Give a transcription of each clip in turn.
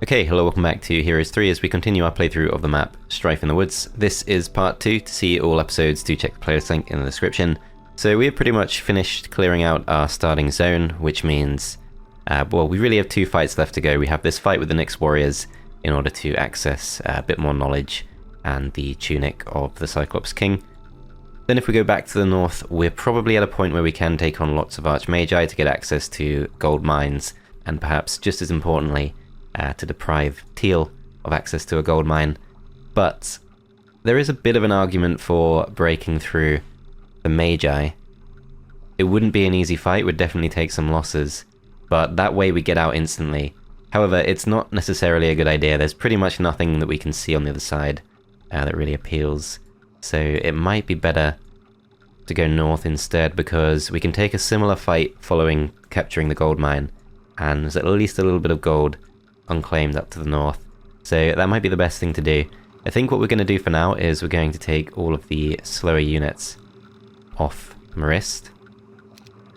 Okay, hello, welcome back to Heroes 3 as we continue our playthrough of the map Strife in the Woods. This is part 2. To see all episodes, do check the playlist link in the description. So we have pretty much finished clearing out our starting zone, which means, well, we really have 2 fights left to go. We have this fight with the Nyx warriors in order to access a bit more knowledge and the tunic of the Cyclops King. Then if we go back to the north, we're probably at a point where we can take on lots of Magi to get access to gold mines, and perhaps just as importantly, to deprive Teal of access to a gold mine. But there is a bit of an argument for breaking through the Magi. It wouldn't be an easy fight, would definitely take some losses, but that way we get out instantly. However, it's not necessarily a good idea. There's pretty much nothing that we can see on the other side that really appeals. So it might be better to go north instead, because we can take a similar fight following capturing the gold mine, and there's at least a little bit of gold unclaimed up to the north. So that might be the best thing to do. I think what we're going to do for now is we're going to take all of the slower units off Merist.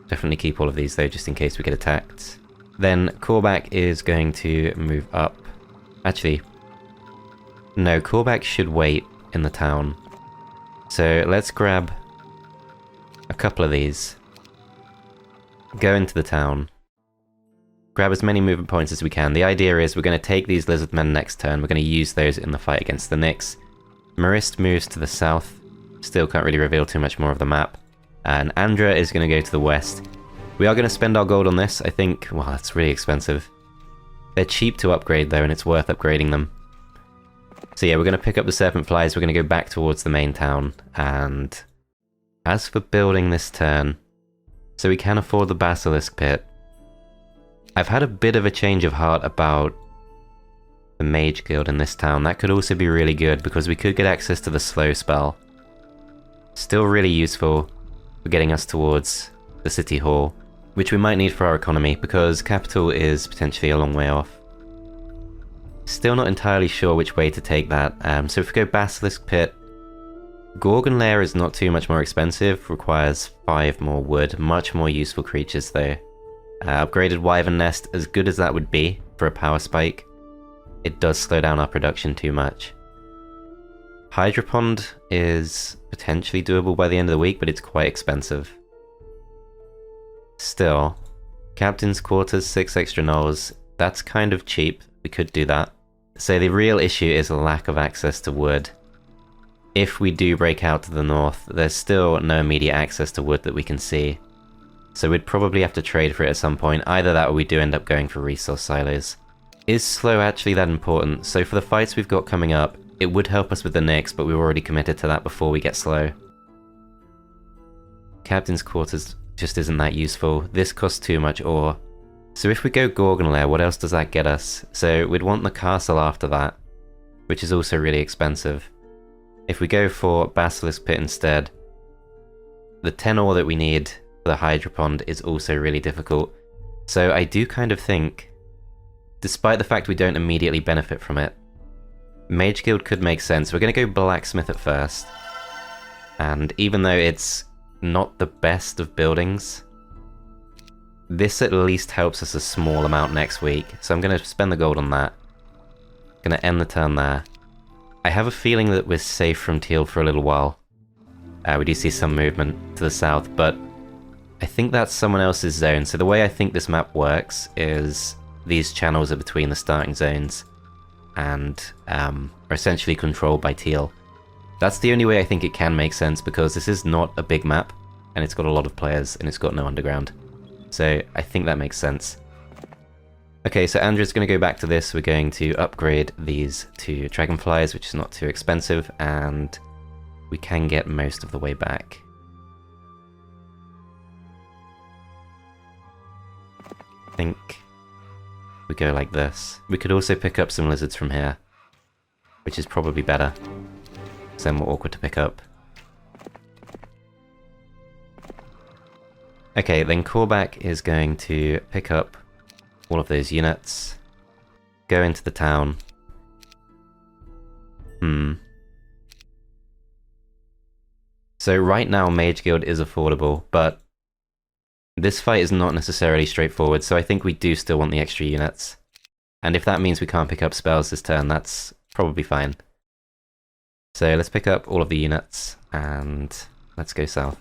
Definitely keep all of these though, just in case we get attacked. Then Callback is going to move up. Actually, no, Callback should wait in the town. So let's grab a couple of these, go into the town, grab as many movement points as we can. The idea is we're going to take these lizard men next turn, we're going to use those in the fight against the Nyx. Merist moves to the south, still can't really reveal too much more of the map, and Andra is going to go to the west. We are going to spend our gold on this, I think. Wow, that's really expensive. They're cheap to upgrade though, and it's worth upgrading them. So yeah, we're going to pick up the Serpent Flies, we're going to go back towards the main town, and as for building this turn, so we can afford the Basilisk Pit. I've had a bit of a change of heart about the Mage Guild in this town. That could also be really good, because we could get access to the slow spell. Still really useful for getting us towards the City Hall, which we might need for our economy, because Capital is potentially a long way off. Still not entirely sure which way to take that, so if we go Basilisk Pit, Gorgon Lair is not too much more expensive, requires 5 more wood, much more useful creatures though. Upgraded Wyvern Nest, as good as that would be for a power spike, it does slow down our production too much. Hydra Pond is potentially doable by the end of the week, but it's quite expensive. Still, Captain's Quarters, 6 extra gnolls, that's kind of cheap, we could do that. So the real issue is a lack of access to wood. If we do break out to the north, there's still no immediate access to wood that we can see. So we'd probably have to trade for it at some point, either that or we do end up going for resource silos. Is slow actually that important? So for the fights we've got coming up, it would help us with the Nyx, but we've already committed to that before we get slow. Captain's Quarters just isn't that useful. This costs too much ore. So if we go Gorgon Lair, what else does that get us? So we'd want the castle after that, which is also really expensive. If we go for Basilisk Pit instead, the 10 ore that we need for the Hydra Pond is also really difficult. So I do kind of think, despite the fact we don't immediately benefit from it, Mage Guild could make sense. We're going to go Blacksmith at first. And even though it's not the best of buildings, this at least helps us a small amount next week. So I'm going to spend the gold on that. Going to end the turn there. I have a feeling that we're safe from Teal for a little while. We do see some movement to the south, but I think that's someone else's zone. So the way I think this map works is these channels are between the starting zones and are essentially controlled by Teal. That's the only way I think it can make sense, because this is not a big map and it's got a lot of players and it's got no underground. So I think that makes sense. Okay, so Andra's going to go back to this. We're going to upgrade these to Dragonflies, which is not too expensive, and we can get most of the way back. I think we go like this. We could also pick up some lizards from here, which is probably better. So they're more awkward to pick up. Okay, then Callback is going to pick up all of those units, go into the town. So right now Mage Guild is affordable, but this fight is not necessarily straightforward, so I think we do still want the extra units. And if that means we can't pick up spells this turn, that's probably fine. So let's pick up all of the units, and let's go south.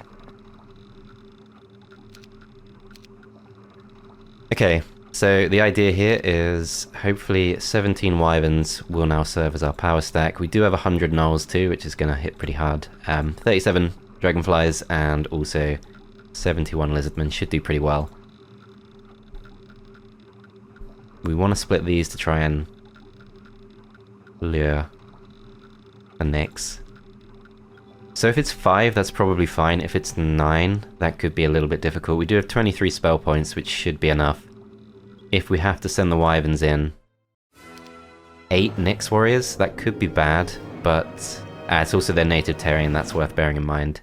Okay, so the idea here is hopefully 17 Wyverns will now serve as our power stack. We do have 100 Gnolls too, which is going to hit pretty hard. 37 Dragonflies and also 71 Lizardmen should do pretty well. We want to split these to try and lure a Nyx. So if it's 5, that's probably fine. If it's 9, that could be a little bit difficult. We do have 23 spell points, which should be enough. If we have to send the Wyverns in, 8 Nyx warriors, that could be bad, but it's also their native terrain, that's worth bearing in mind.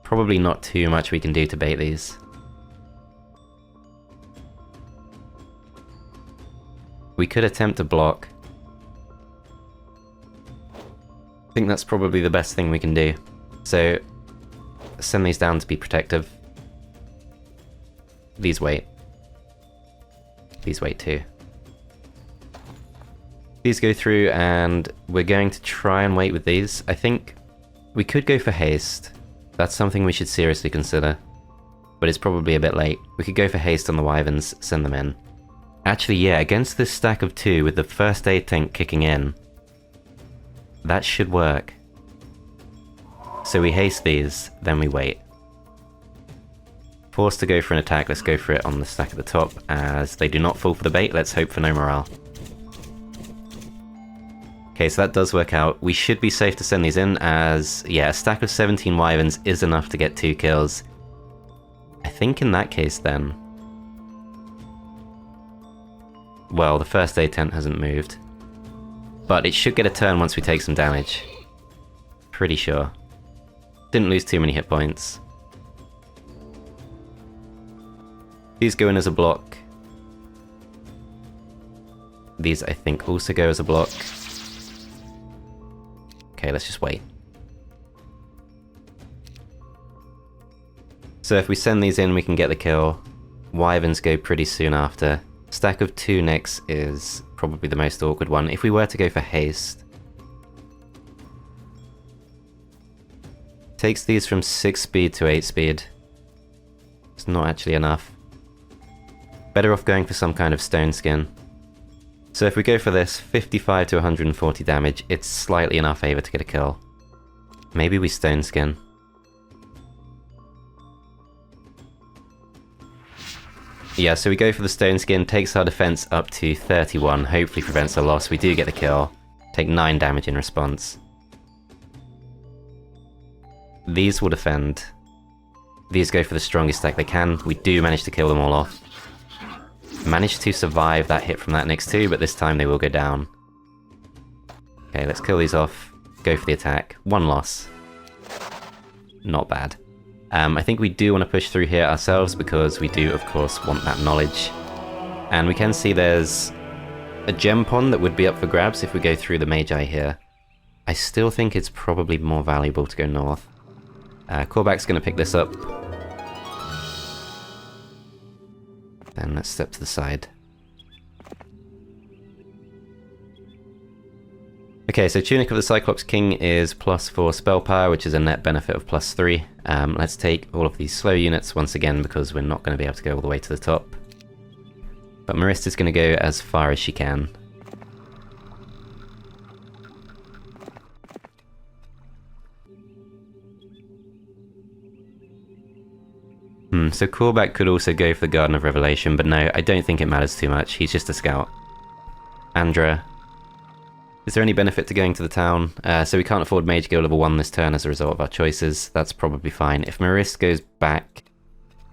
Probably not too much we can do to bait these. We could attempt to block. I think that's probably the best thing we can do. So, send these down to be protective. These wait. These wait too. These go through, and we're going to try and wait with these. I think we could go for haste. That's something we should seriously consider. But it's probably a bit late. We could go for haste on the Wyverns, send them in. Actually, yeah, against this stack of 2 with the first aid tank kicking in, that should work. So we haste these, then we wait. Forced to go for an attack, let's go for it on the stack at the top, as they do not fall for the bait. Let's hope for no morale. Okay, so that does work out. We should be safe to send these in, as, yeah, a stack of 17 Wyverns is enough to get 2 kills. I think in that case then... Well, the first aid tent hasn't moved. But it should get a turn once we take some damage. Pretty sure. Didn't lose too many hit points. These go in as a block. These, I think, also go as a block. Okay, let's just wait. So if we send these in, we can get the kill. Wyverns go pretty soon after. Stack of 2 Nyx is probably the most awkward one. If we were to go for haste, takes these from 6 speed to 8 speed. It's not actually enough. Better off going for some kind of stone skin. So if we go for this, 55 to 140 damage, it's slightly in our favor to get a kill. Maybe we stone skin. Yeah, so we go for the stone skin, takes our defense up to 31, hopefully prevents a loss. We do get the kill, take 9 damage in response. These will defend. These go for the strongest stack they can. We do manage to kill them all off. Managed to survive that hit from that Nyx too, but this time they will go down. Okay, let's kill these off. Go for the attack. 1 loss. Not bad. I think we do want to push through here ourselves because we do, of course, want that knowledge. And we can see there's a gem pond that would be up for grabs if we go through the Magi here. I still think it's probably more valuable to go north. Corback's going to pick this up. Then let's step to the side. Okay, so Tunic of the Cyclops King is +4 spell power, which is a net benefit of +3. Let's take all of these slow units once again because we're not going to be able to go all the way to the top. But Merist is going to go as far as she can. So Corback could also go for the Garden of Revelation, but no, I don't think it matters too much. He's just a scout. Andra. Is there any benefit to going to the town? So we can't afford Mage Guild level 1 this turn as a result of our choices. That's probably fine. If Merist goes back,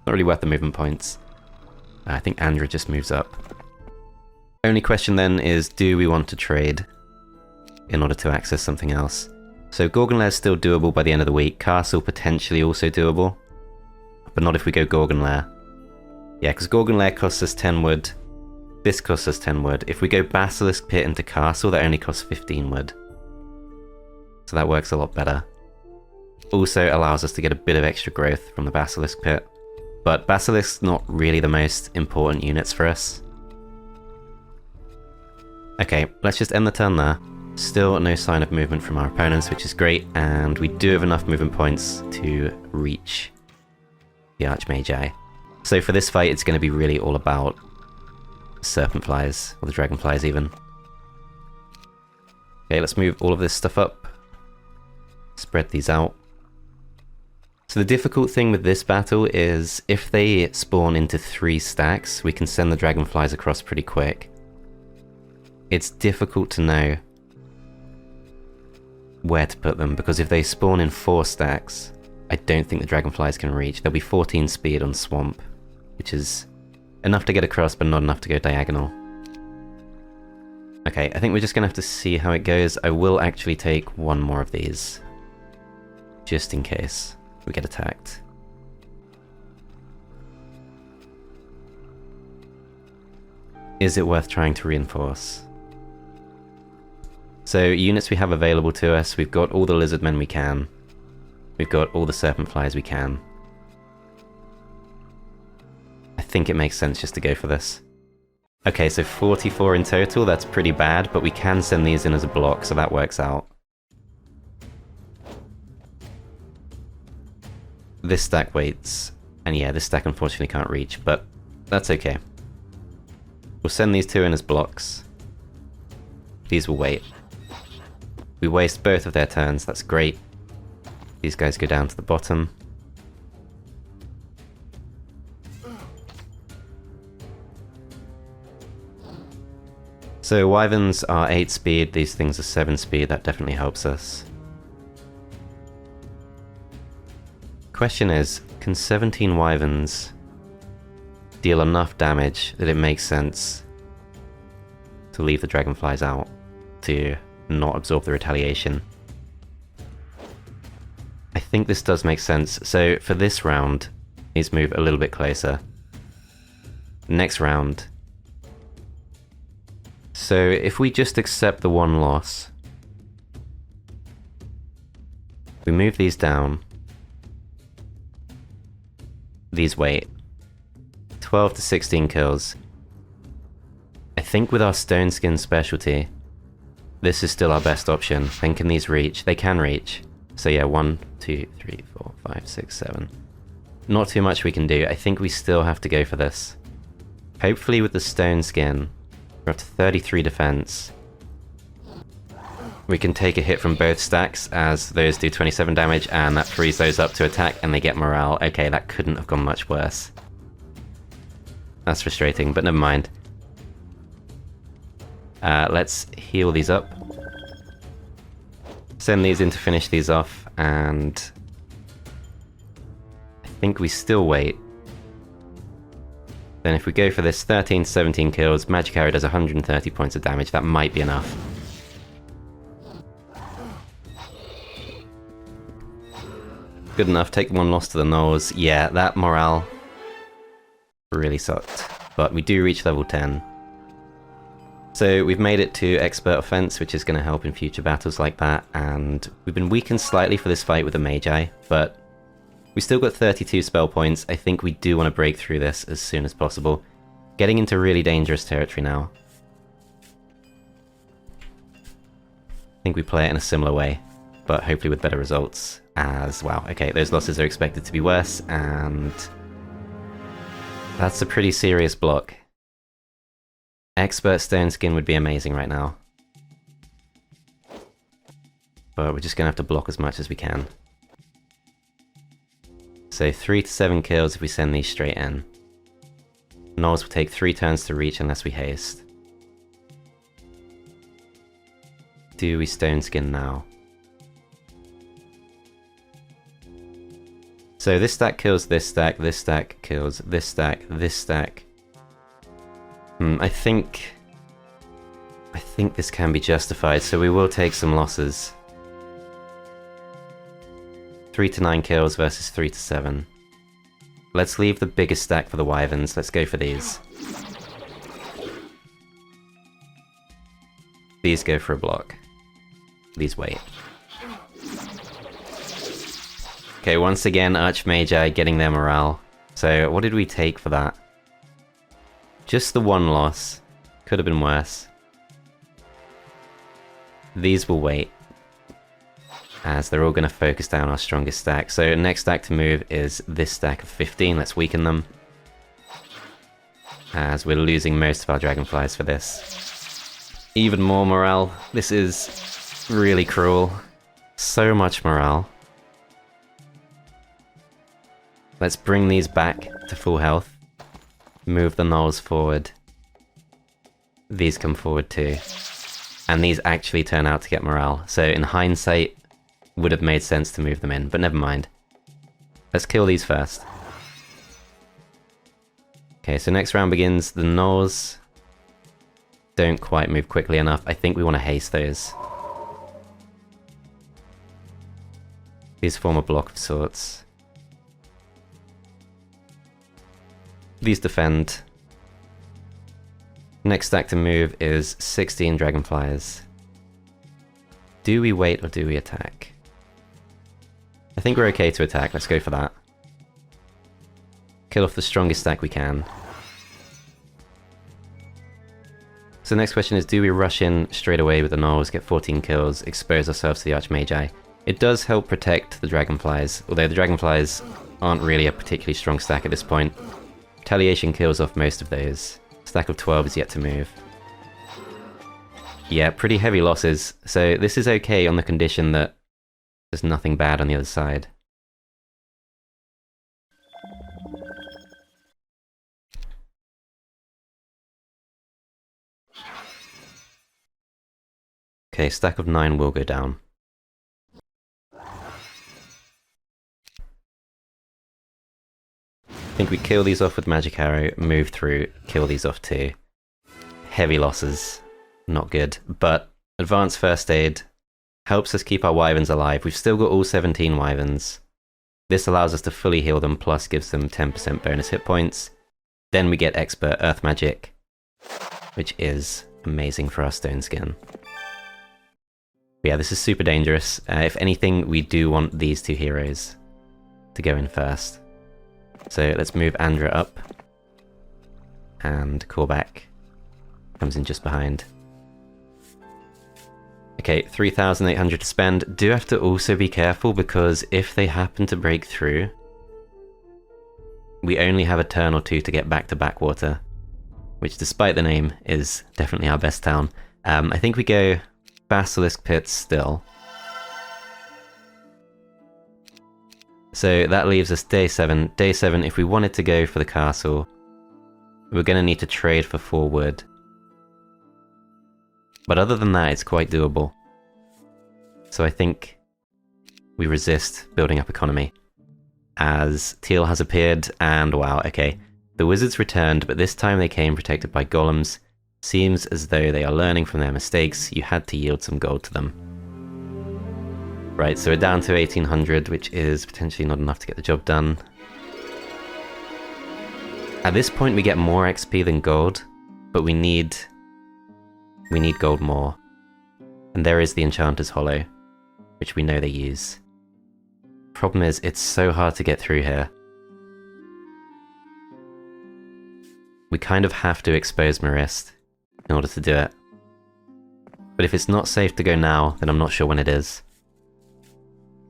not really worth the movement points. I think Andra just moves up. Only question then is, do we want to trade in order to access something else? So Gorgon Lair is still doable by the end of the week. Castle potentially also doable. But not if we go Gorgon Lair. Yeah, because Gorgon Lair costs us 10 wood. This costs us 10 wood. If we go Basilisk Pit into Castle, that only costs 15 wood. So that works a lot better. Also allows us to get a bit of extra growth from the Basilisk Pit. But Basilisk's not really the most important units for us. Okay, let's just end the turn there. Still no sign of movement from our opponents, which is great, and we do have enough movement points to reach the Archmagi. So for this fight, it's going to be really all about serpent flies, or the dragonflies even. Okay, let's move all of this stuff up. Spread these out. So the difficult thing with this battle is if they spawn into 3 stacks, we can send the dragonflies across pretty quick. It's difficult to know where to put them, because if they spawn in 4 stacks, I don't think the dragonflies can reach. There'll be 14 speed on Swamp, which is enough to get across, but not enough to go diagonal. Okay, I think we're just going to have to see how it goes. I will actually take one more of these, just in case we get attacked. Is it worth trying to reinforce? So, units we have available to us, we've got all the lizardmen we can. We've got all the serpent flies we can. I think it makes sense just to go for this. Okay, so 44 in total, that's pretty bad, but we can send these in as a block, so that works out. This stack waits, and yeah, this stack unfortunately can't reach, but that's okay. We'll send these 2 in as blocks. These will wait. We waste both of their turns, that's great. These guys go down to the bottom. So wyverns are 8 speed, these things are 7 speed, that definitely helps us. Question is, can 17 wyverns deal enough damage that it makes sense to leave the dragonflies out, to not absorb the retaliation? I think this does make sense. So for this round, these move a little bit closer. Next round. So if we just accept the 1 loss, we move these down. These wait. 12 to 16 kills. I think with our stone skin specialty, this is still our best option. Then can these reach? They can reach. So yeah, 1, 2, 3, 4, 5, 6, 7. Not too much we can do. I think we still have to go for this. Hopefully with the stone skin, we're up to 33 defense. We can take a hit from both stacks as those do 27 damage, and that frees those up to attack and they get morale. Okay, that couldn't have gone much worse. That's frustrating, but never mind. Let's heal these up. Send these in to finish these off, and I think we still wait. Then if we go for this 13 to 17 kills, Magic Arrow does 130 points of damage, that might be enough. Good enough, take 1 loss to the Gnolls. Yeah, that morale really sucked, but we do reach level 10. So we've made it to Expert Offense, which is going to help in future battles like that, and we've been weakened slightly for this fight with the Magi, but we still got 32 spell points. I think we do want to break through this as soon as possible. Getting into really dangerous territory now. I think we play it in a similar way, but hopefully with better results as well. Okay, those losses are expected to be worse, and that's a pretty serious block. Expert Stone Skin would be amazing right now, but we're just going to have to block as much as we can. So 3 to 7 kills if we send these straight in. Gnolls will take 3 turns to reach unless we haste. Do we Stone Skin now? So this stack kills this stack kills this stack, this stack. I think this can be justified, so we will take some losses. 3 to 9 kills versus 3 to 7. Let's leave the biggest stack for the wyverns. Let's go for these. These go for a block. These wait. Okay, once again, Archmagi getting their morale. So what did we take for that? Just the 1 loss. Could have been worse. These will wait, as they're all going to focus down our strongest stack. So next stack to move is this stack of 15. Let's weaken them, as we're losing most of our dragonflies for this. Even more morale. This is really cruel. So much morale. Let's bring these back to full health. Move the gnolls forward. These come forward too. And these actually turn out to get morale. So in hindsight, would have made sense to move them in, but never mind. Let's kill these first. Okay, so next round begins. The gnolls don't quite move quickly enough. I think we want to haste those. These form a block of sorts. These defend. Next stack to move is 16 dragonflies. Do we wait or do we attack? I think we're okay to attack, let's go for that. Kill off the strongest stack we can. So the next question is, do we rush in straight away with the gnolls, get 14 kills, expose ourselves to the Archmagi? It does help protect the dragonflies, although the dragonflies aren't really a particularly strong stack at this point. Retaliation kills off most of those. Stack of 12 is yet to move. Yeah, pretty heavy losses, so this is okay on the condition that there's nothing bad on the other side. Okay, stack of 9 will go down. I think we kill these off with Magic Arrow, move through, kill these off too. Heavy losses, not good, but Advanced First Aid helps us keep our wyverns alive. We've still got all 17 wyverns. This allows us to fully heal them, plus gives them 10% bonus hit points. Then we get Expert Earth Magic, which is amazing for our Stone Skin. Yeah, this is super dangerous. If anything, we do want these two heroes to go in first. So let's move Andra up, and Callback comes in just behind. Okay, 3,800 to spend. Do have to also be careful, because if they happen to break through, we only have a turn or two to get back to Backwater, which despite the name is definitely our best town. I think we go Basilisk Pits still. So that leaves us day 7. Day 7, if we wanted to go for the castle, we're going to need to trade for 4 wood. But other than that, it's quite doable. So I think we resist building up economy, as Teal has appeared, and wow, okay. The wizards returned, but this time they came protected by golems. Seems as though they are learning from their mistakes. You had to yield some gold to them. Right, so we're down to 1,800, which is potentially not enough to get the job done. At this point we get more XP than gold, but we need gold more. And there is the Enchanter's Hollow, which we know they use. Problem is, it's so hard to get through here. We kind of have to expose Merist in order to do it. But if it's not safe to go now, then I'm not sure when it is.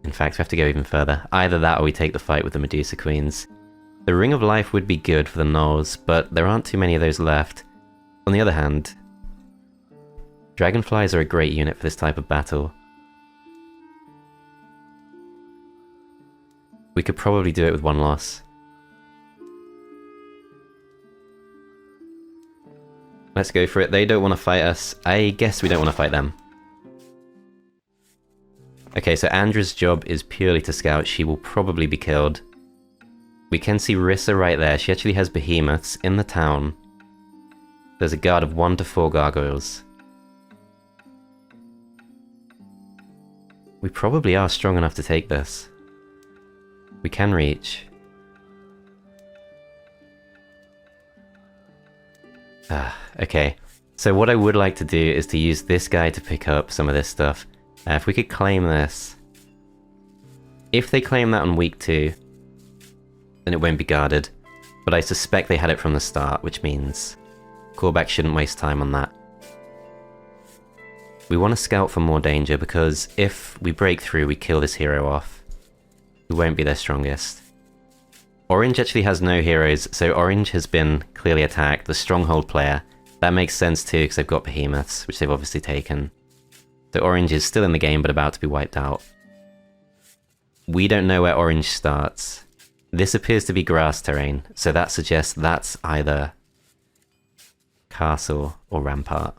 In fact, we have to go even further. Either that or we take the fight with the Medusa Queens. The Ring of Life would be good for the gnolls, but there aren't too many of those left. On the other hand, dragonflies are a great unit for this type of battle. We could probably do it with 1 loss. Let's go for it. They don't want to fight us. I guess we don't want to fight them. Okay, so Andra's job is purely to scout. She will probably be killed. We can see Rissa right there. She actually has behemoths in the town. There's a guard of 1 to 4 gargoyles. We probably are strong enough to take this. We can reach. Okay. So what I would like to do is to use this guy to pick up some of this stuff. If we could claim this. If they claim that on week 2, then it won't be guarded. But I suspect they had it from the start, which means Callback shouldn't waste time on that. We want to scout for more danger, because if we break through, we kill this hero off. We won't be their strongest. Orange actually has no heroes, so Orange has been clearly attacked, the stronghold player. That makes sense too, because they've got behemoths, which they've obviously taken. So Orange is still in the game, but about to be wiped out. We don't know where Orange starts. This appears to be grass terrain, so that suggests that's either castle or rampart.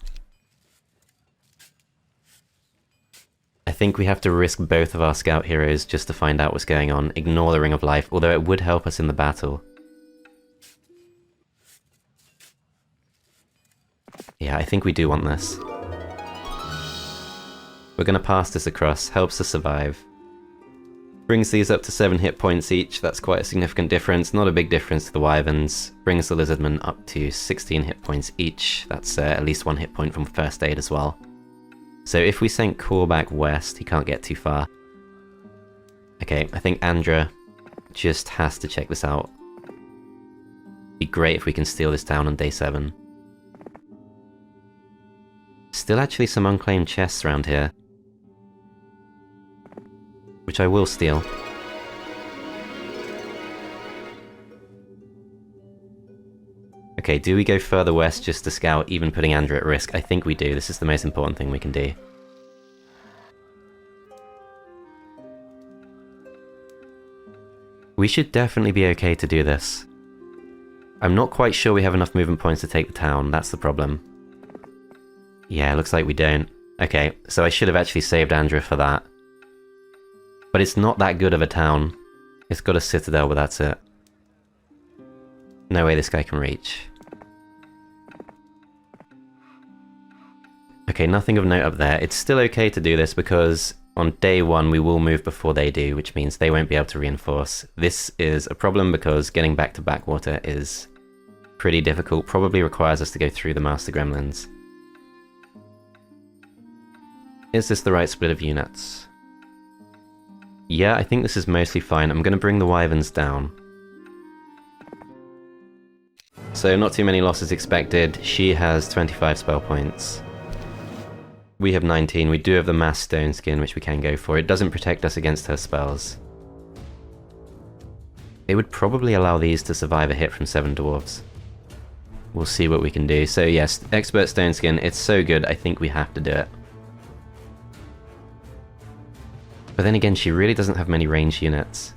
I think we have to risk both of our scout heroes just to find out what's going on, ignore the Ring of Life, although it would help us in the battle. Yeah, I think we do want this. We're going to pass this across, helps us survive. Brings these up to 7 hit points each, that's quite a significant difference, not a big difference to the Wyverns. Brings the Lizardmen up to 16 hit points each, that's at least 1 hit point from first aid as well. So if we send Core back west, he can't get too far. Okay, I think Andra just has to check this out. Be great if we can steal this down on day 7. Still actually some unclaimed chests around here, which I will steal. Okay, do we go further west just to scout, even putting Andrew at risk? I think we do. This is the most important thing we can do. We should definitely be okay to do this. I'm not quite sure we have enough movement points to take the town, that's the problem. Yeah, looks like we don't. Okay, so I should have actually saved Andrew for that. But it's not that good of a town. It's got a citadel, but that's it. No way this guy can reach. Okay, nothing of note up there. It's still okay to do this because on day 1 we will move before they do, which means they won't be able to reinforce. This is a problem because getting back to Backwater is pretty difficult, probably requires us to go through the Master Gremlins. Is this the right split of units? Yeah, I think this is mostly fine. I'm going to bring the Wyverns down. So not too many losses expected. She has 25 spell points. We have 19. We do have the Mass Stone Skin, which we can go for. It doesn't protect us against her spells. It would probably allow these to survive a hit from 7 dwarves. We'll see what we can do. So yes, Expert Stone Skin, it's so good, I think we have to do it. But then again, she really doesn't have many ranged units.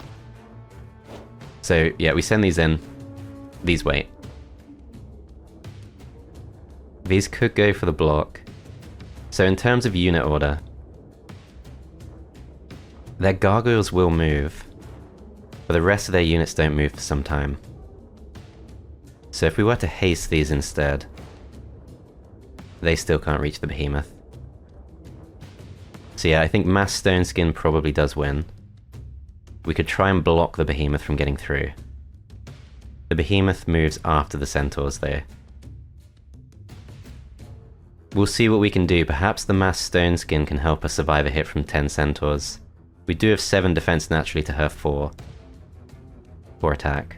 So yeah, we send these in. These wait. These could go for the block. So in terms of unit order, their gargoyles will move, but the rest of their units don't move for some time. So if we were to haste these instead, they still can't reach the behemoth. So yeah, I think Mass Stone Skin probably does win. We could try and block the behemoth from getting through. The behemoth moves after the centaurs though. We'll see what we can do. Perhaps the Mass Stone Skin can help us survive a hit from 10 centaurs. We do have 7 defense naturally to her 4. 4 attack.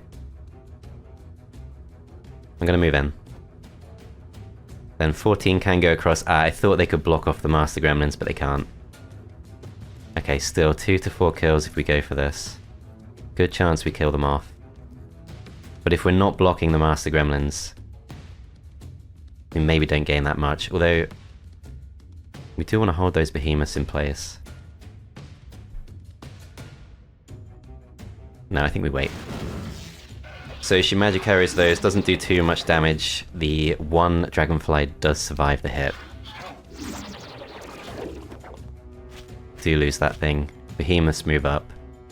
I'm gonna move in. Then 14 can go across. I thought they could block off the Master Gremlins, but they can't. Okay, still 2 to 4 kills if we go for this. Good chance we kill them off. But if we're not blocking the Master Gremlins, we maybe don't gain that much, although we do want to hold those behemoths in place. No, I think we wait. So she magic carries those, doesn't do too much damage. The 1 dragonfly does survive the hit. Do lose that thing. Behemoths move up.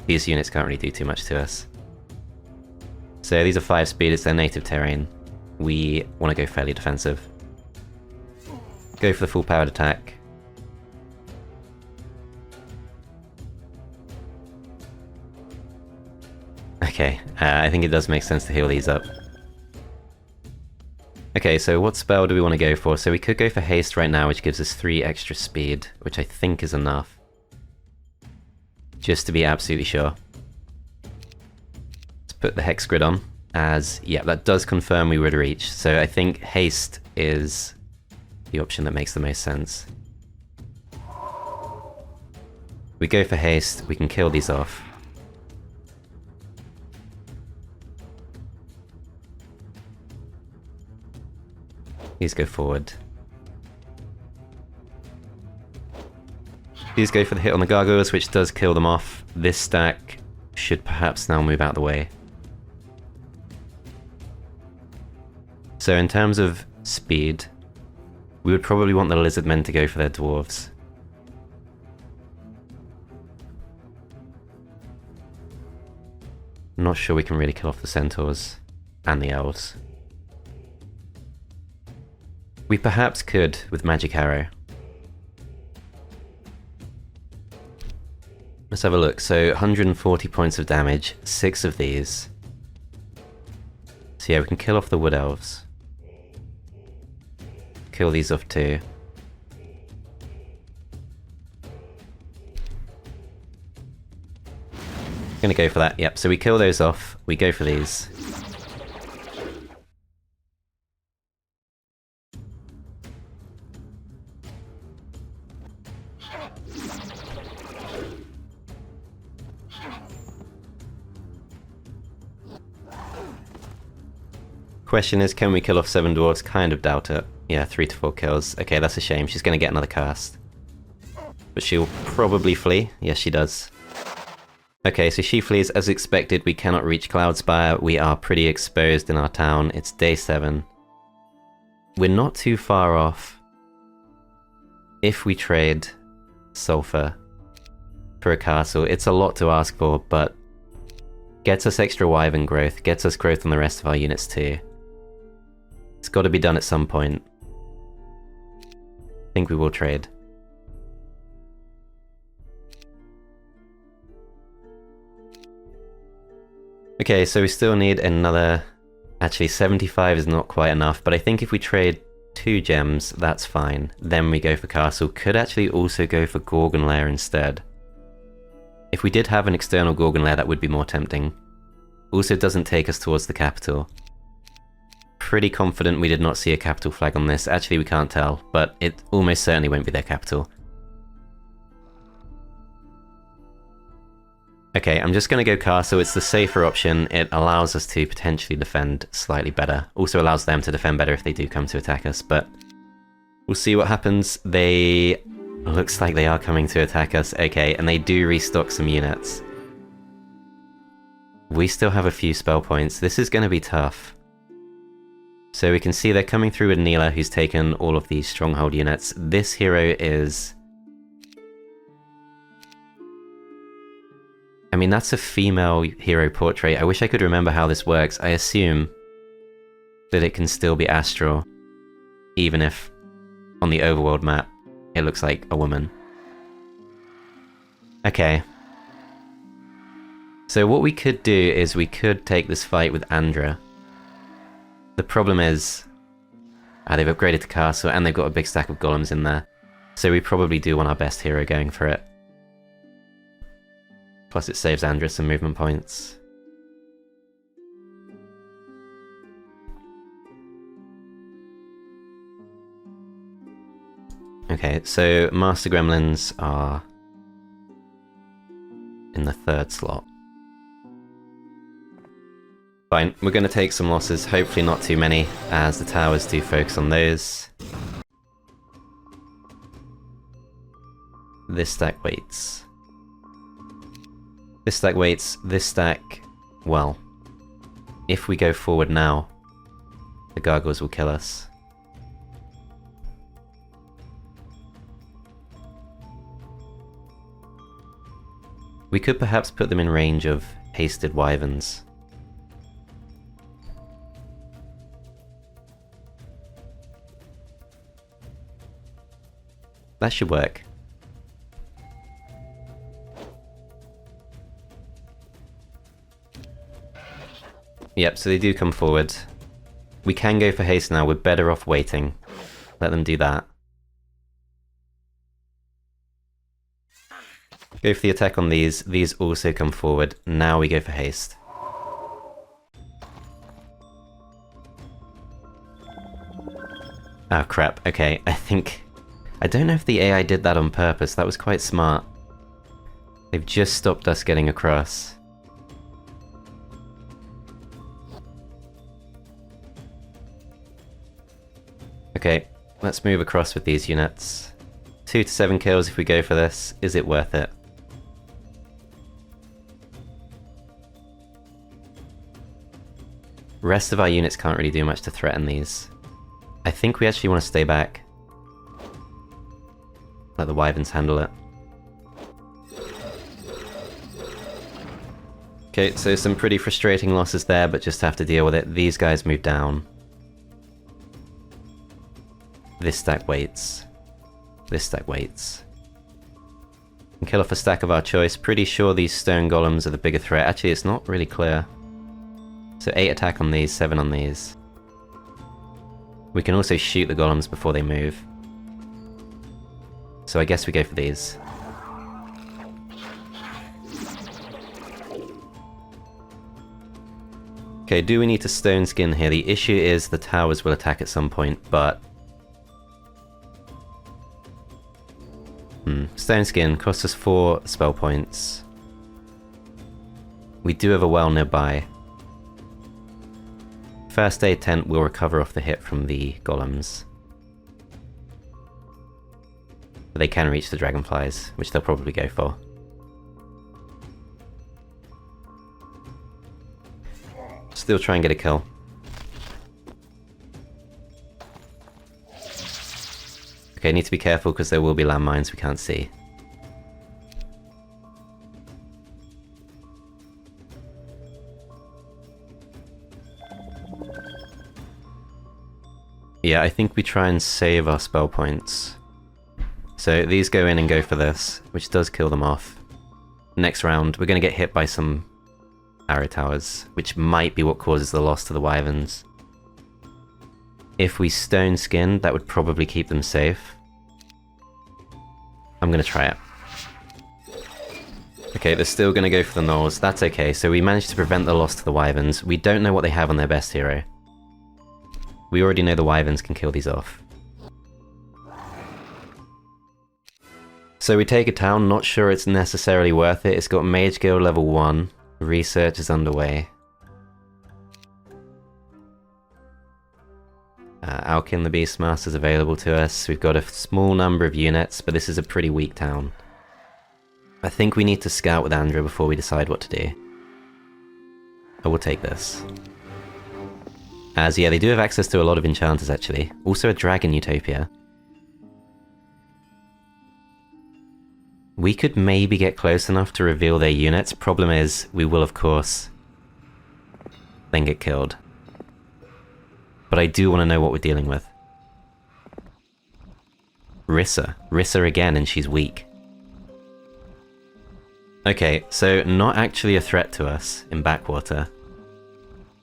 These units can't really do too much to us. So these are 5 speed, it's their native terrain. We want to go fairly defensive. Go for the full powered attack. Okay, I think it does make sense to heal these up. Okay, so what spell do we want to go for? So we could go for haste right now, which gives us 3 extra speed, which I think is enough. Just to be absolutely sure. Let's put the hex grid on, as, yeah, that does confirm we would reach. So I think haste is the option that makes the most sense. We go for haste, we can kill these off. These go forward. These go for the hit on the gargoyles, which does kill them off. This stack should perhaps now move out the way. So in terms of speed, we would probably want the lizard men to go for their dwarves. Not sure we can really kill off the centaurs and the elves. We perhaps could with magic arrow. Let's have a look. So 140 points of damage, 6 of these. So yeah, we can kill off the wood elves. Kill these off too. Gonna go for that, yep. So we kill those off, we go for these. Question is, can we kill off 7 dwarves? Kind of doubt it. Yeah, 3 to 4 kills. Okay, that's a shame. She's gonna get another cast. But she'll probably flee. Yes, she does. Okay, so she flees as expected. We cannot reach Cloudspire. We are pretty exposed in our town. It's day 7. We're not too far off if we trade Sulfur for a castle. It's a lot to ask for, but gets us extra wyvern growth, gets us growth on the rest of our units too. It's got to be done at some point. I think we will trade. Okay, so we still need another... Actually, 75 is not quite enough, but I think if we trade 2 gems, that's fine. Then we go for castle. Could actually also go for Gorgon Lair instead. If we did have an external Gorgon Lair, that would be more tempting. Also doesn't take us towards the capital. Pretty confident we did not see a capital flag on this. Actually, we can't tell, but it almost certainly won't be their capital. Okay, I'm just going to go castle. It's the safer option. It allows us to potentially defend slightly better. Also allows them to defend better if they do come to attack us, but we'll see what happens. They... Looks like they are coming to attack us. Okay, and they do restock some units. We still have a few spell points. This is going to be tough. So we can see they're coming through with Neela, who's taken all of these stronghold units. This hero is... I mean, that's a female hero portrait. I wish I could remember how this works. I assume that it can still be astral, even if on the overworld map it looks like a woman. Okay. So what we could do is we could take this fight with Andra. The problem is, they've upgraded to castle and they've got a big stack of golems in there. So we probably do want our best hero going for it. Plus it saves Andra some movement points. Okay, so Master Gremlins are in the 3rd slot. Fine, we're going to take some losses, hopefully not too many, as the towers do focus on those. This stack waits. This stack waits, this stack... Well, if we go forward now, the gargoyles will kill us. We could perhaps put them in range of hasted wyverns. That should work. Yep, so they do come forward. We can go for haste now, we're better off waiting. Let them do that. Go for the attack on these also come forward. Now we go for haste. Oh crap, okay, I don't know if the AI did that on purpose, that was quite smart. They've just stopped us getting across. Okay, let's move across with these units. 2 to 7 kills if we go for this. Is it worth it? Rest of our units can't really do much to threaten these. I think we actually want to stay back. Let the wyverns handle it. Okay, so some pretty frustrating losses there, but just have to deal with it. These guys move down. This stack waits. This stack waits. And kill off a stack of our choice. Pretty sure these stone golems are the bigger threat. Actually, it's not really clear. So 8 attack on these, 7 on these. We can also shoot the golems before they move. So I guess we go for these. Okay, do we need to stone skin here? The issue is the towers will attack at some point, but... Stone skin costs us 4 spell points. We do have a well nearby. First aid tent will recover off the hit from the golems. But they can reach the dragonflies, which they'll probably go for. Still try and get a kill. Okay, need to be careful because there will be landmines we can't see. Yeah, I think we try and save our spell points. So these go in and go for this, which does kill them off. Next round, we're going to get hit by some arrow towers, which might be what causes the loss to the wyverns. If we stone skin, that would probably keep them safe. I'm going to try it. Okay, they're still going to go for the gnolls. That's okay, so we managed to prevent the loss to the wyverns. We don't know what they have on their best hero. We already know the wyverns can kill these off. So we take a town, not sure it's necessarily worth it. It's got Mage Guild level 1. Research is underway. Alkin the Beastmaster is available to us. We've got a small number of units, but this is a pretty weak town. I think we need to scout with Andrew before we decide what to do. I will take this. As yeah, they do have access to a lot of enchanters actually. Also a dragon utopia. We could maybe get close enough to reveal their units. Problem is, we will of course then get killed. But I do want to know what we're dealing with. Rissa. Rissa again, and she's weak. Okay, so not actually a threat to us in Backwater.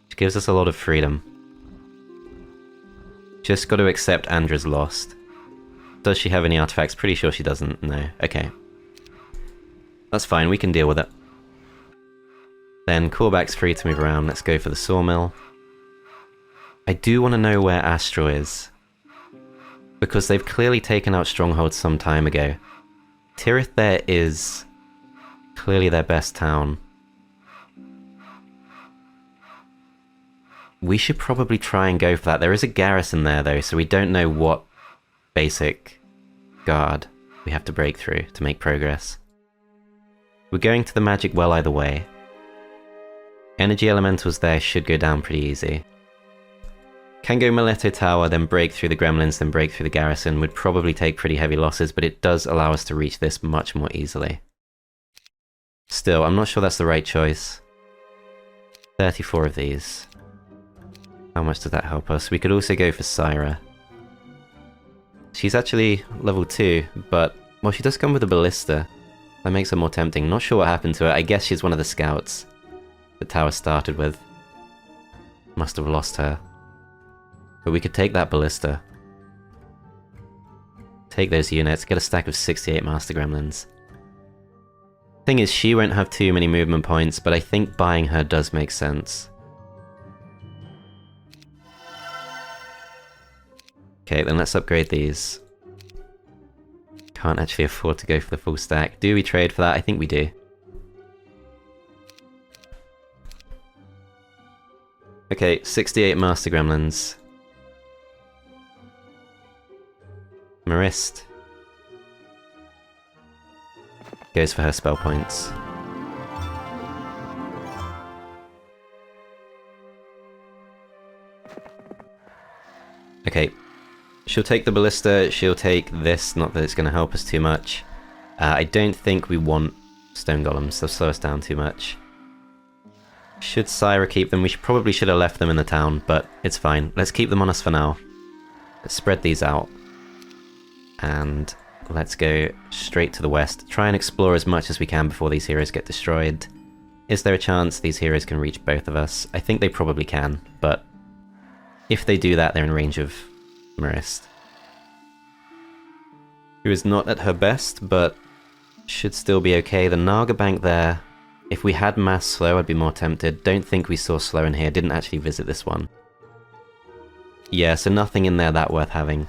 Which gives us a lot of freedom. Just got to accept Andra's lost. Does she have any artifacts? Pretty sure she doesn't. No. Okay. That's fine, we can deal with it. Then Callback's free to move around. Let's go for the sawmill. I do want to know where Astral is. Because they've clearly taken out Stronghold some time ago. Tirith there is clearly their best town. We should probably try and go for that. There is a garrison there though, so we don't know what basic guard we have to break through to make progress. We're going to the magic well either way. Energy elementals there should go down pretty easy. Can go Mileto Tower, then break through the gremlins, then break through the garrison. Would probably take pretty heavy losses, but it does allow us to reach this much more easily. Still, I'm not sure that's the right choice. 34 of these. How much does that help us? We could also go for Syra. She's actually level 2, but, well, she does come with a ballista. That makes her more tempting. Not sure what happened to her. I guess she's one of the scouts the tower started with. Must have lost her. But we could take that ballista. Take those units, get a stack of 68 Master Gremlins. Thing is, she won't have too many movement points, but I think buying her does make sense. Okay, then let's upgrade these. Can't actually afford to go for the full stack. Do we trade for that? I think we do. Okay, 68 Master Gremlins. Merist goes for her spell points. Okay, she'll take the Ballista, she'll take this, not that it's going to help us too much. I don't think we want Stone Golems, they'll slow us down too much. Should Syra keep them? We probably should have left them in the town, but it's fine. Let's keep them on us for now. Let's spread these out. And let's go straight to the west. Try and explore as much as we can before these heroes get destroyed. Is there a chance these heroes can reach both of us? I think they probably can, but if they do that, they're in range of Merist, who is not at her best, but should still be okay. The Naga bank there, if we had mass slow, I'd be more tempted. Don't think we saw slow in here, didn't actually visit this one. Yeah, so nothing in there that worth having.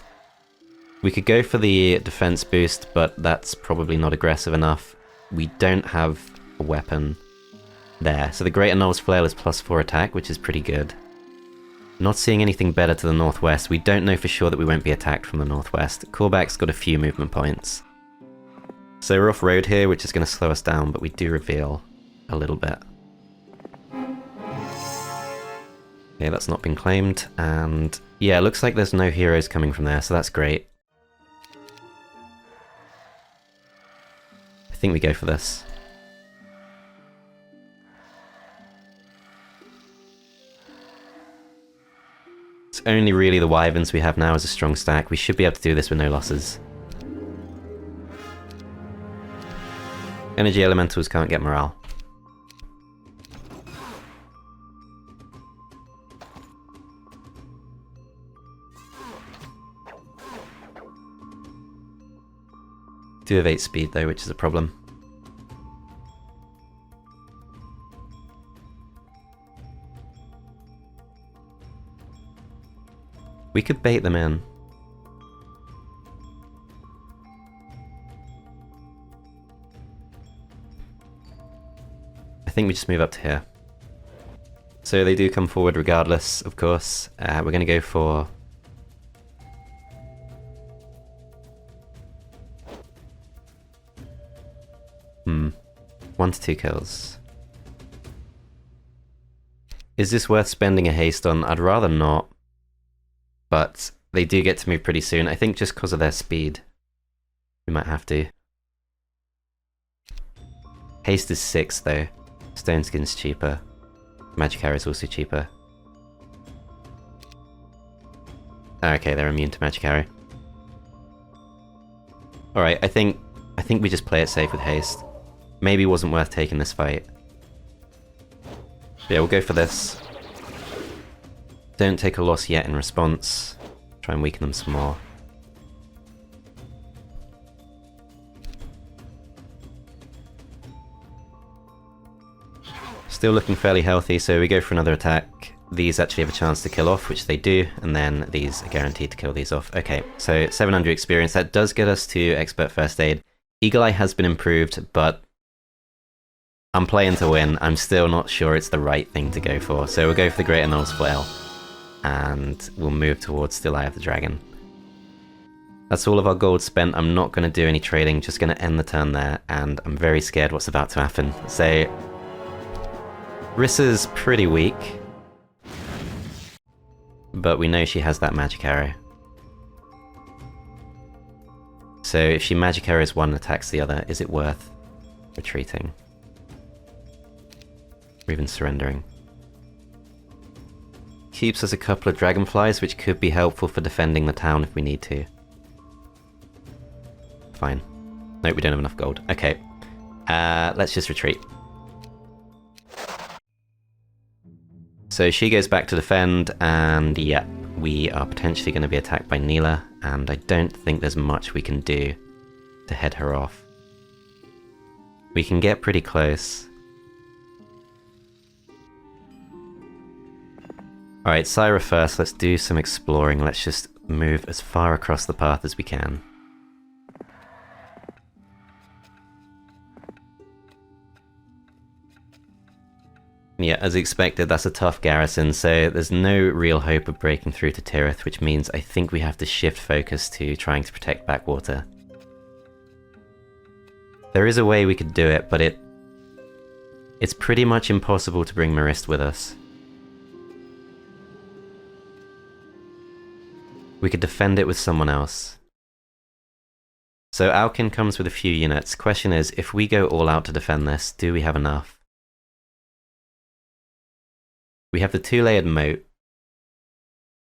We could go for the defense boost, but that's probably not aggressive enough. We don't have a weapon there. So the Great Annul's Flail is +4 attack, which is pretty good. Not seeing anything better to the northwest. We don't know for sure that we won't be attacked from the northwest. Callback's got a few movement points. So we're off-road here, which is going to slow us down, but we do reveal a little bit. Okay, that's not been claimed, and yeah, it looks like there's no heroes coming from there, so that's great. I think we go for this. It's only really the Wyverns we have now as a strong stack. We should be able to do this with no losses. Energy Elementals can't get morale. Do have 8 speed though, which is a problem. We could bait them in. I think we just move up to here. So they do come forward regardless, of course. We're going to go for... One to 2 kills. Is this worth spending a haste on? I'd rather not. But they do get to move pretty soon. I think just because of their speed, we might have to. Haste is 6 though. Stone Skin's cheaper. Magic Arrow is also cheaper. Okay, they're immune to Magic Arrow. Alright, I think we just play it safe with haste. Maybe it wasn't worth taking this fight. Yeah, we'll go for this. Don't take a loss yet in response. Try and weaken them some more. Still looking fairly healthy, so we go for another attack. These actually have a chance to kill off, which they do, and then these are guaranteed to kill these off. Okay, so 700 experience. That does get us to Expert First Aid. Eagle Eye has been improved, but I'm playing to win. I'm still not sure it's the right thing to go for, so we'll go for the Great Annul's Flail. And we'll move towards Still Eye of the Dragon. That's all of our gold spent. I'm not going to do any trading, just going to end the turn there, and I'm very scared what's about to happen. So, Rissa's pretty weak, but we know she has that Magic Arrow. So if she Magic Arrows one and attacks the other, is it worth retreating? Or even surrendering? Keeps us a couple of dragonflies, which could be helpful for defending the town if we need to. Fine. Nope, we don't have enough gold. Okay. Let's just retreat. So she goes back to defend, and yeah, we are potentially going to be attacked by Neela, and I don't think there's much we can do to head her off. We can get pretty close. Alright, Syra first, let's do some exploring. Let's just move as far across the path as we can. Yeah, as expected, that's a tough garrison, so there's no real hope of breaking through to Tirith, which means I think we have to shift focus to trying to protect Backwater. There is a way we could do it, but it's pretty much impossible to bring Merist with us. We could defend it with someone else. So Alkin comes with a few units. Question is, if we go all out to defend this, do we have enough? We have the two-layered moat.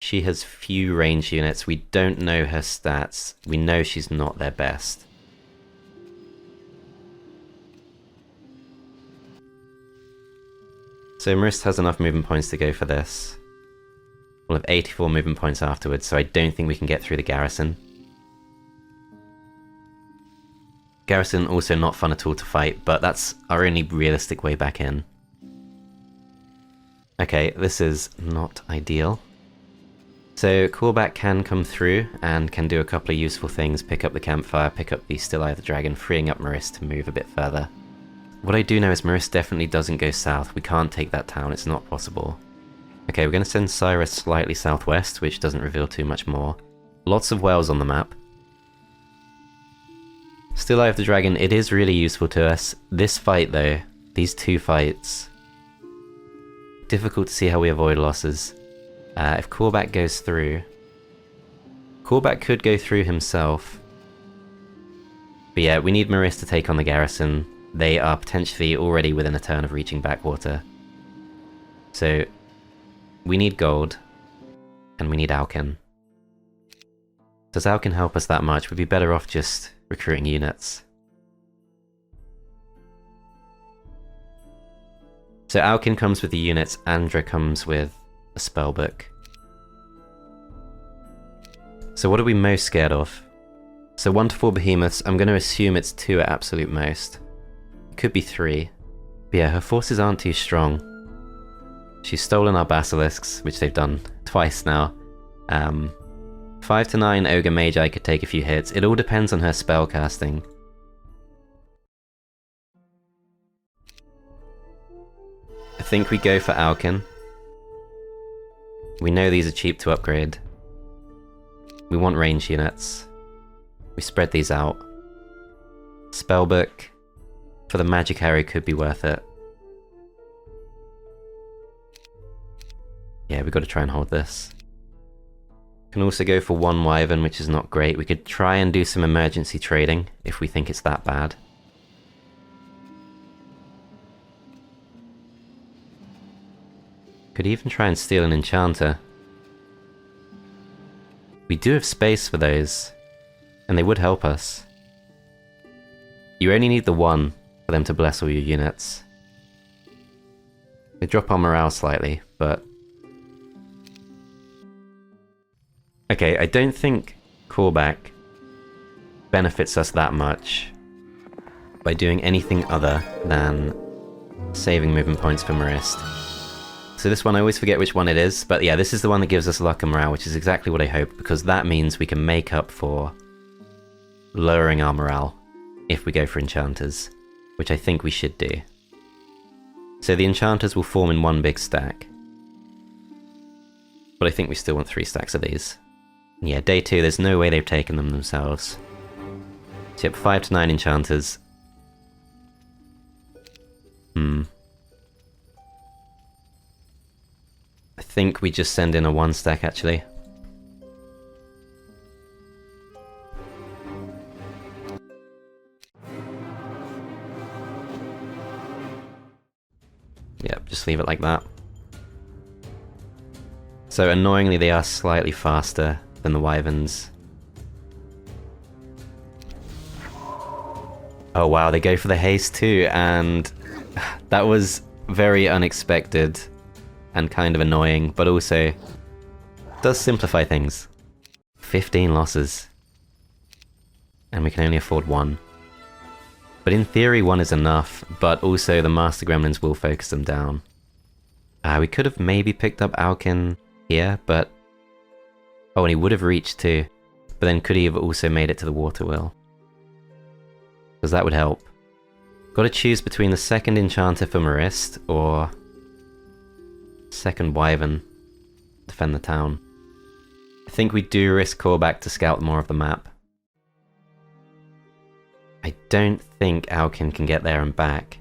She has few range units. We don't know her stats. We know she's not their best. So Merist has enough movement points to go for this. We'll have 84 movement points afterwards, so I don't think we can get through the garrison. Garrison also not fun at all to fight, but that's our only realistic way back in. Okay, this is not ideal. So Callback can come through and can do a couple of useful things, pick up the campfire, pick up the Still Eye of the Dragon, freeing up Merist to move a bit further. What I do know is Merist definitely doesn't go south. We can't take that town, it's not possible. Okay, we're going to send Cyrus slightly southwest, which doesn't reveal too much more. Lots of wells on the map. Still Eye of the Dragon, it is really useful to us. This fight though, these two fights, difficult to see how we avoid losses. If Callback goes through... Callback could go through himself. But yeah, we need Merist to take on the garrison. They are potentially already within a turn of reaching Backwater. So, we need gold, and we need Alkin. Does Alkin help us that much? We'd be better off just recruiting units. So Alkin comes with the units, Andra comes with a spellbook. So what are we most scared of? So 1 to 4 behemoths, I'm going to assume it's 2 at absolute most. It could be 3. But yeah, her forces aren't too strong. She's stolen our basilisks, which they've done twice now. 5 to 9 Ogre Magi could take a few hits. It all depends on her spell casting. I think we go for Alkin. We know these are cheap to upgrade. We want range units. We spread these out. Spellbook for the magic arrow could be worth it. Yeah, we've got to try and hold this. Can also go for 1 Wyvern, which is not great. We could try and do some emergency trading if we think it's that bad. Could even try and steal an enchanter. We do have space for those, and they would help us. You only need the 1 for them to bless all your units. They drop our morale slightly, but... Okay, I don't think Callback benefits us that much by doing anything other than saving movement points for Merist. So this one, I always forget which one it is, but yeah, this is the one that gives us luck and morale, which is exactly what I hoped, because that means we can make up for lowering our morale if we go for enchanters, which I think we should do. So the enchanters will form in 1 big stack, but I think we still want 3 stacks of these. And yeah, day 2, there's no way they've taken them themselves. So yep, 5 to 9 enchanters. I think we just send in a 1 stack actually. Yep, just leave it like that. So annoyingly they are slightly faster than the Wyverns. Oh wow, they go for the haste too, and that was very unexpected and kind of annoying, but also does simplify things. 15 losses. And we can only afford 1. But in theory 1 is enough, but also the Master Gremlins will focus them down. We could have maybe picked up Alkin here, but... Oh, and he would have reached too. But then could he have also made it to the Water Wheel? Because that would help. Got to choose between the 2nd Enchanter for Merist, or second Wyvern defend the town. I think we do risk callback to scout more of the map. I don't think Alkin can get there and back.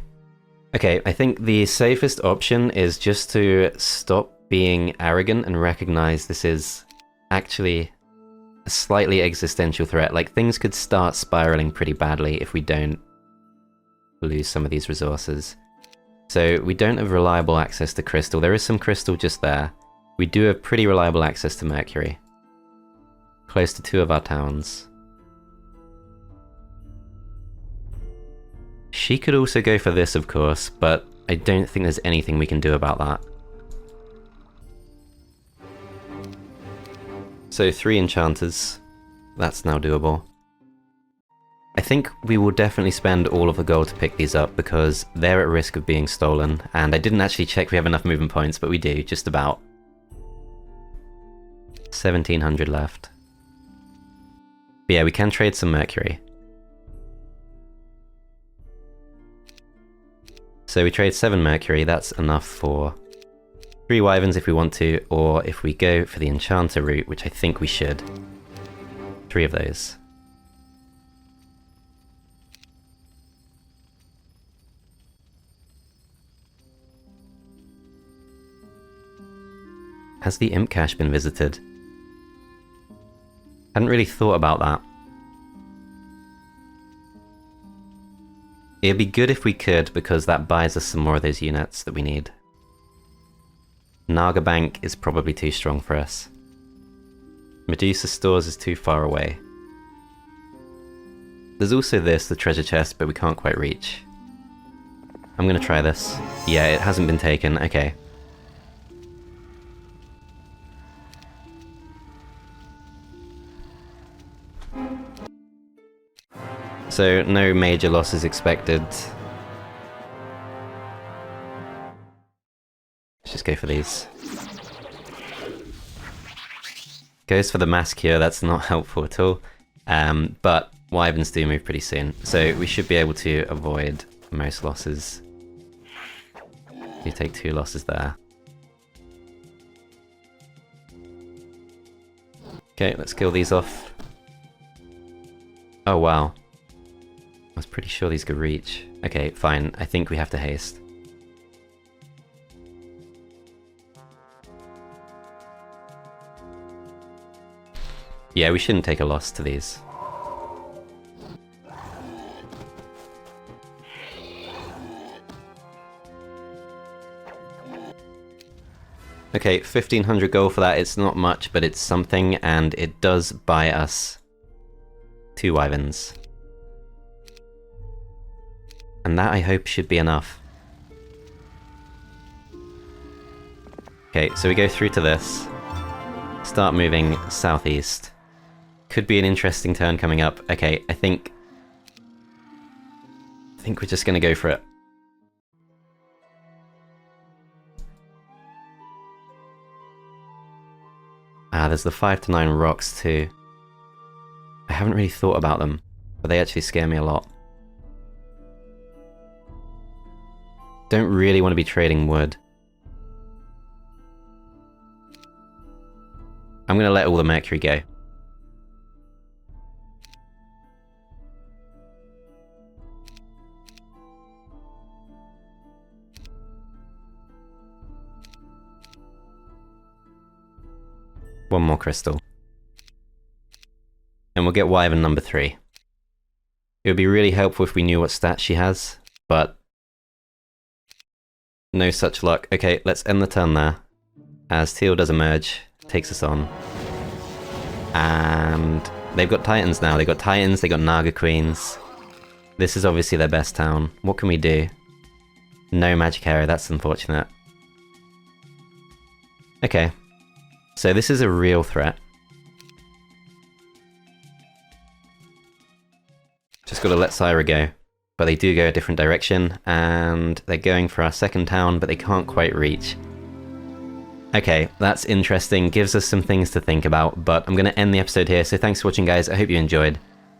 Okay, I think the safest option is just to stop being arrogant and recognize this is actually a slightly existential threat. Like, things could start spiraling pretty badly if we don't lose some of these resources. So we don't have reliable access to crystal. There is some crystal just there. We do have pretty reliable access to mercury. Close to 2 of our towns. She could also go for this, of course, but I don't think there's anything we can do about that. So 3 enchanters. That's now doable. I think we will definitely spend all of the gold to pick these up because they're at risk of being stolen, and I didn't actually check if we have enough movement points, but we do, just about. 1700 left. But yeah, we can trade some mercury. So we trade 7 mercury, that's enough for 3 wyverns if we want to, or if we go for the enchanter route, which I think we should, 3 of those. Has the imp cache been visited? Hadn't really thought about that. It'd be good if we could, because that buys us some more of those units that we need. Naga Bank is probably too strong for us. Medusa Stores is too far away. There's also this, the treasure chest, but we can't quite reach. I'm gonna try this. Yeah, it hasn't been taken, okay. So, no major losses expected. Let's just go for these. Goes for the mass cure, that's not helpful at all. But wyverns do move pretty soon, so we should be able to avoid most losses. You take 2 losses there. Okay, let's kill these off. Oh wow. I was pretty sure these could reach. Okay, fine. I think we have to haste. Yeah, we shouldn't take a loss to these. Okay, 1500 gold for that. It's not much, but it's something, and it does buy us 2 wyverns. And that, I hope, should be enough. Okay, so we go through to this. Start moving southeast. Could be an interesting turn coming up. Okay, I think we're just gonna go for it. Ah, there's the 5 to 9 rocks too. I haven't really thought about them, but they actually scare me a lot. Don't really want to be trading wood. I'm going to let all the mercury go. One more crystal. And we'll get wyvern number 3. It would be really helpful if we knew what stats she has, but no such luck. Okay, let's end the turn there. As Teal does emerge, takes us on. And they've got Titans now. They've got Titans, they've got Naga Queens. This is obviously their best town. What can we do? No magic area, that's unfortunate. Okay. So this is a real threat. Just gotta let Syra go. But they do go a different direction, and they're going for our second town, but they can't quite reach. Okay, that's interesting, gives us some things to think about, but I'm going to end the episode here, so thanks for watching guys, I hope you enjoyed,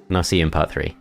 and I'll see you in part 3.